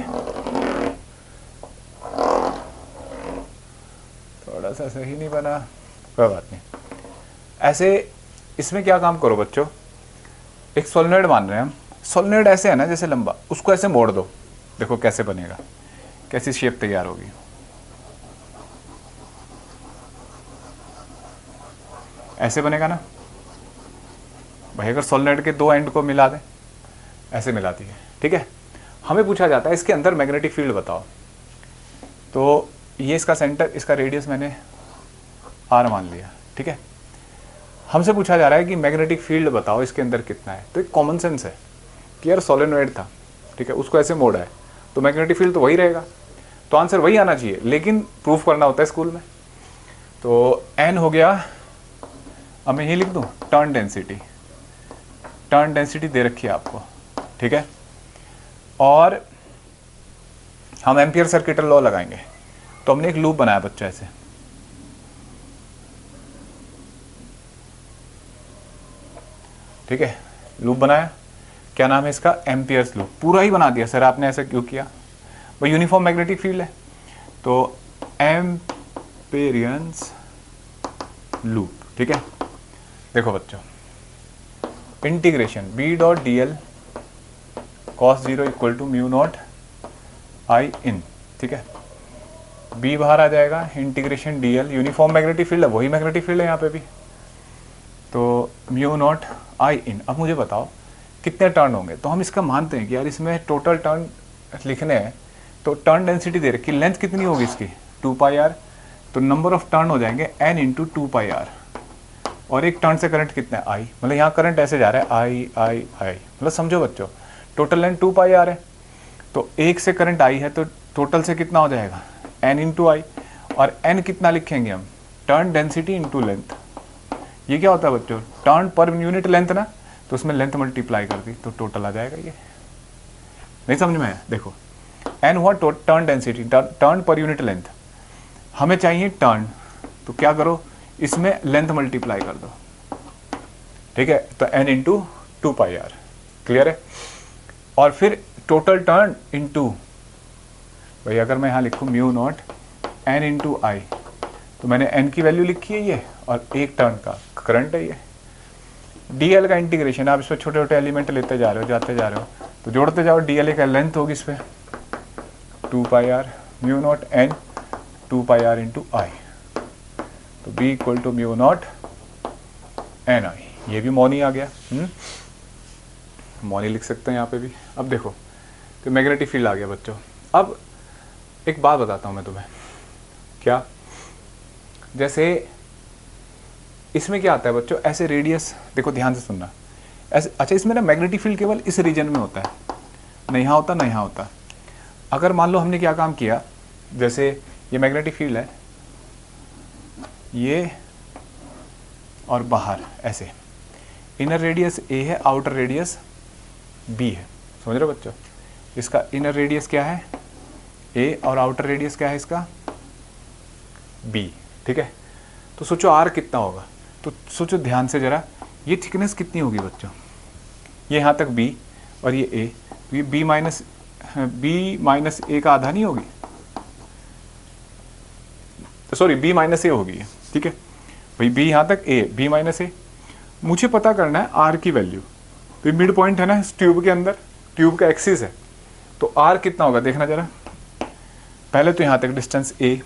Speaker 1: थोड़ा सा सही नहीं बना, कोई बात नहीं, ऐसे इसमें क्या काम करो बच्चों, एक सोलेनॉइड मान रहे हैं हम, सोलेनॉइड ऐसे है ना जैसे लंबा, उसको ऐसे मोड़ दो, देखो कैसे बनेगा, कैसी शेप तैयार होगी। ऐसे बनेगा ना भाई, अगर सोलेनॉइड के दो एंड को मिला दें, ऐसे मिलाती है, ठीक है। हमें पूछा जाता है इसके अंदर मैग्नेटिक फील्ड बताओ। तो ये इसका सेंटर, इसका रेडियस मैंने r मान लिया, ठीक है। हमसे पूछा जा रहा है कि मैग्नेटिक फील्ड बताओ इसके अंदर कितना है। तो एक कॉमन सेंस है कि यार सोलेनॉइड था, ठीक है, उसको ऐसे मोड़ा है, तो मैग्नेटिक फील्ड तो वही रहेगा, तो आंसर वही आना चाहिए, लेकिन प्रूफ करना होता है स्कूल में। तो n हो गया, अब मैं ये लिख दूं टर्न डेंसिटी, टर्न डेंसिटी दे रखी है आपको, ठीक है। और हम एम्पियर सर्किटल लॉ लगाएंगे। तो हमने एक लूप बनाया बच्चा ऐसे, ठीक है, लूप बनाया, क्या नाम है इसका, एम्पियर्स लूप। पूरा ही बना दिया सर आपने, ऐसा क्यों किया भाई, यूनिफॉर्म मैग्नेटिक फील्ड है, तो एम्पेरियंस लूप, ठीक है। देखो बच्चों, integration b dot D L cos 0 equal to mu naught I in, ठीक है, b बाहर आ जाएगा, integration D L, uniform magnetic field है, वही मैग्नेटिक फील्ड है यहाँ पे भी, तो म्यू नॉट आई इन। अब मुझे बताओ कितने टर्न होंगे। तो हम इसका मानते हैं कि यार इसमें टोटल टर्न लिखने हैं, तो टर्न डेंसिटी दे रखी, लेंथ कितनी होगी इसकी 2πr, तो नंबर ऑफ टर्न हो जाएंगे n इंटू 2πr, और एक टर्न से करंट कितना है i, मतलब यहाँ करंट ऐसे जा रहा है i, मतलब समझो बच्चों, टोटल लेंथ 2πr है, तो एक से करंट i है, तो टोटल से कितना हो जाएगा n इंटू आई, और n कितना लिखेंगे हम, टर्न डेंसिटी इंटू लेंथ। ये क्या होता है बच्चों, टर्न पर यूनिट लेंथ ना, तो उसमें लेंथ मल्टीप्लाई कर दी, तो टोटल आ जाएगा। ये नहीं समझ में आया, देखो n हुआ turn density, turn per unit length, हमें चाहिए टर्न, तो क्या करो इसमें लेंथ मल्टीप्लाई कर दो, ठीक है, तो n इंटू 2πr, क्लियर है। और फिर टोटल टर्न इंटू, भाई अगर मैं यहाँ लिखूँ mu naught n into I, तो मैंने n की वैल्यू लिखी है ये, और एक टर्न का करंट है ये, डीएल का इंटीग्रेशन, आप इसमें छोटे छोटे एलिमेंट लेते जा रहे हो, जाते जा रहे हो, तो जोड़ते जाओ, डीएल का लेंथ होगी इस पर 2 pi R mu naught N 2 pi R into I, तो B equal to mu naught N I, ये भी मॉनी आ गया। मॉनी लिख सकते हैं यहाँ पे भी। अब देखो तो मैग्नेटिक फील्ड आ गया बच्चों। अब एक बात बताता हूँ मैं तुम्हें, क्या, जैसे इसमें क्या आता है बच्चों, ऐसे रेडियस, देखो ध्यान से सुनना, ऐसे, अच्छा इसमें ना मैग्नेटिक फील्ड केवल इस रीजन में होता है, ना यहाँ होता ना यहाँ होता। अगर मान लो हमने क्या काम किया, जैसे ये मैग्नेटिक फील्ड है, ये और बाहर ऐसे, इनर रेडियस ए है, आउटर रेडियस बी है, समझ रहे हो बच्चों, इसका इनर रेडियस क्या है ए और आउटर रेडियस क्या है इसका बी, ठीक है। तो सोचो आर कितना होगा, तो सोचो ध्यान से जरा, ये थिकनेस कितनी होगी बच्चों, ये यहाँ तक बी और ये ए, तो ये बी माइनस ए का आधा नहीं होगी, सॉरी बी माइनस ए होगी, ठीक है भाई, बी यहाँ तक ए, बी माइनस ए। मुझे पता करना है आर की वैल्यू, तो ये मिड पॉइंट है ना इस ट्यूब के अंदर, ट्यूब का एक्सिस है, तो आर कितना होगा देखना जरा, पहले तो यहाँ तक डिस्टेंस ए,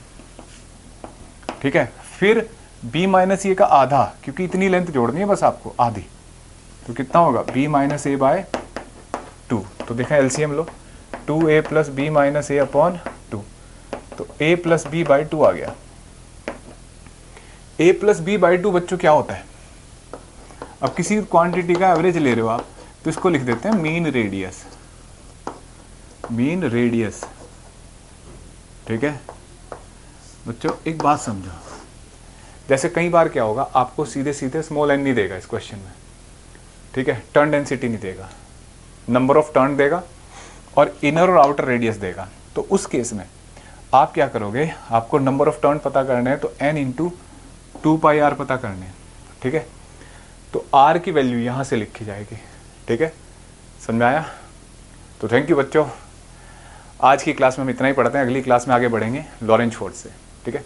Speaker 1: ठीक है, फिर b माइनस ए का आधा, क्योंकि इतनी लेंथ जोड़नी है बस आपको आधी, तो कितना होगा b माइनस ए बाय 2, तो देखा एलसीएम लो, 2a प्लस बी माइनस ए अपॉन 2, तो a प्लस बी बाई 2 आ गया। a प्लस बी बाई 2 बच्चों क्या होता है, अब किसी क्वांटिटी का एवरेज ले रहे हो आप, तो इसको लिख देते हैं मीन रेडियस, मीन रेडियस, ठीक है बच्चों। एक बात समझो, जैसे कई बार क्या होगा, आपको सीधे सीधे स्मॉल एन नहीं देगा इस क्वेश्चन में, ठीक है, टर्न डेंसिटी नहीं देगा, नंबर ऑफ टर्न देगा और इनर और आउटर रेडियस देगा। तो उस केस में आप क्या करोगे, आपको नंबर ऑफ टर्न पता करने हैं, तो n इंटू 2 पाई आर पता करने हैं, ठीक है, तो r की वैल्यू यहाँ से लिखी जाएगी, ठीक है, समझ में आया। तो थैंक यू बच्चों, आज की क्लास में हम इतना ही पढ़ते हैं, अगली क्लास में आगे बढ़ेंगे लॉरेंज फोर्स से, ठीक है।